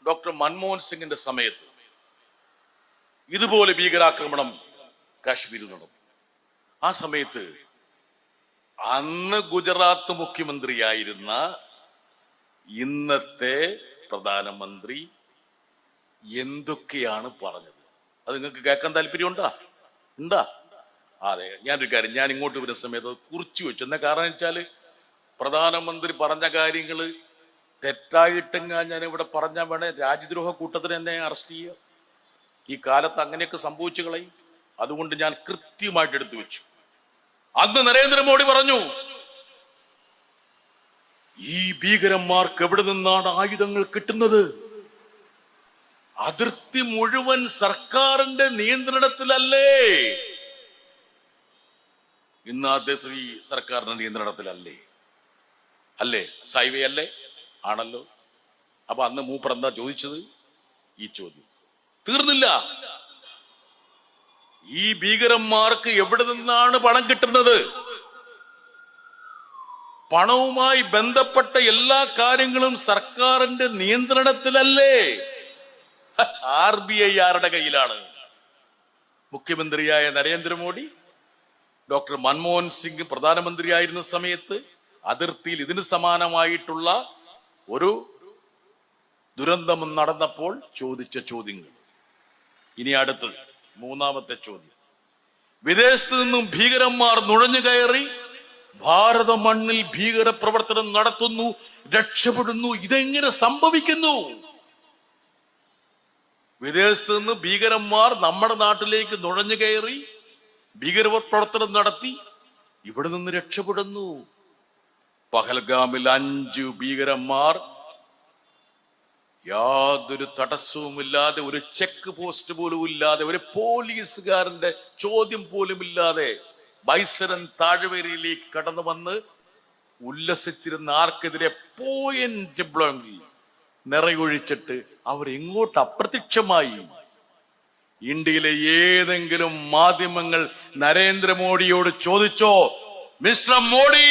Doctor Manmohan സിംഗിന്റെ സമയത്ത് ഇതുപോലെ ഭീകരാക്രമണം കാശ്മീരിൽ നടന്നു. ആ സമയത്ത് അന്ന് ഗുജറാത്ത് മുഖ്യമന്ത്രിയായിരുന്ന ഇന്നത്തെ പ്രധാനമന്ത്രി എന്തൊക്കെയാണ് പറഞ്ഞത്? അത് നിങ്ങൾക്ക് കേൾക്കാൻ താല്പര്യമുണ്ടാ? അതെ, ഞാനൊരു കാര്യം, ഞാൻ ഇങ്ങോട്ട് വരുന്ന സമയത്ത് കുറിച്ചു വെച്ചു. എന്താ കാരണം വെച്ചാല് പ്രധാനമന്ത്രി പറഞ്ഞ കാര്യങ്ങള് തെറ്റായിട്ടെങ്ങാ ഞാൻ ഇവിടെ പറഞ്ഞാൽ വേണേ രാജ്യദ്രോഹ കൂട്ടത്തിന് എന്നെ അറസ്റ്റ് ചെയ്യുക. ഈ കാലത്ത് അങ്ങനെയൊക്കെ സംഭവിച്ചു കളയും. അതുകൊണ്ട് ഞാൻ കൃത്യമായിട്ട് എടുത്തു വെച്ചു. അന്ന് നരേന്ദ്രമോദി പറഞ്ഞു, ഈ ഭീകരന്മാർക്ക് എവിടെ നിന്നാണ് ആയുധങ്ങൾ കിട്ടുന്നത്? അതിർത്തി മുഴുവൻ സർക്കാരിന്റെ നിയന്ത്രണത്തിലല്ലേ? ഇന്ന് അദ്ദേഹം ഈ സർക്കാരിന്റെ നിയന്ത്രണത്തിലല്ലേ? അല്ലേ? ഹൈവേ അല്ലേ? ആണല്ലോ. അപ്പൊ അന്ന് മൂപ്പർ എന്താ ചോദിച്ചത്? ഈ ചോദ്യം തീർന്നില്ല. ഈ ഭീകരന്മാർക്ക് എവിടെ നിന്നാണ് പണം കിട്ടുന്നത്? പണവുമായി ബന്ധപ്പെട്ട എല്ലാ കാര്യങ്ങളും സർക്കാരിന്റെ നിയന്ത്രണത്തിലല്ലേ? RBI ആരുടെ കയ്യിലാണ്? മുഖ്യമന്ത്രിയായ നരേന്ദ്രമോദി, ഡോക്ടർ മൻമോഹൻ സിംഗ് പ്രധാനമന്ത്രിയായിരുന്ന സമയത്ത് അതിർത്തിയിൽ ഇതിന് സമാനമായിട്ടുള്ള ഒരു ദുരന്തം നടന്നപ്പോൾ ചോദിച്ച ചോദ്യങ്ങൾ. ഇനി അടുത്തത് മൂന്നാമത്തെ ചോദ്യം. വിദേശത്ത് നിന്നും ഭീകരന്മാർ നുഴഞ്ഞു കയറി ഭാരത മണ്ണിൽ ഭീകര പ്രവർത്തനം നടത്തുന്നു, രക്ഷപ്പെടുന്നു. ഇതെങ്ങനെ സംഭവിക്കുന്നു? വിദേശത്ത് നിന്ന് ഭീകരന്മാർ നമ്മുടെ നാട്ടിലേക്ക് നുഴഞ്ഞു കയറി ഭീകര പ്രവർത്തനം നടത്തി ഇവിടെ നിന്ന് രക്ഷപ്പെടുന്നു. പഹൽഗാമിൽ 5 ഭീകരന്മാർ യാതൊരു തടസ്സവുമില്ലാതെ, ഒരു ചെക്ക് പോസ്റ്റ് പോലും ഇല്ലാതെ, ഒരു പോലീസുകാരന്റെ ചോദ്യം പോലും ഇല്ലാതെ ബൈസരൻ താഴ്വരയിലേക്ക് കടന്നു വന്ന് ഉല്ലസിച്ചിരുന്ന ആർക്കെതിരെ പോയിന്റ് ബ്ലാങ്കിൽ നിറയൊഴിച്ചിട്ട് അവർ എങ്ങോട്ട് അപ്രത്യക്ഷമായി? ഇന്ത്യയിലെ ഏതെങ്കിലും മാധ്യമങ്ങൾ നരേന്ദ്രമോദിയോട് ചോദിച്ചോ, മിസ്റ്റർ മോഡി,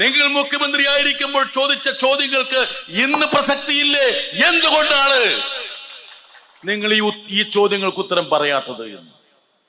നിങ്ങൾ മുഖ്യമന്ത്രി ആയിരിക്കുമ്പോൾ ചോദിച്ച ചോദ്യങ്ങൾക്ക് ഇന്ന് പ്രസക്തിയില്ലേ? എന്തുകൊണ്ടാണ് നിങ്ങൾ ഈ ചോദ്യങ്ങൾക്ക് ഉത്തരം പറയാത്തത് എന്ന്?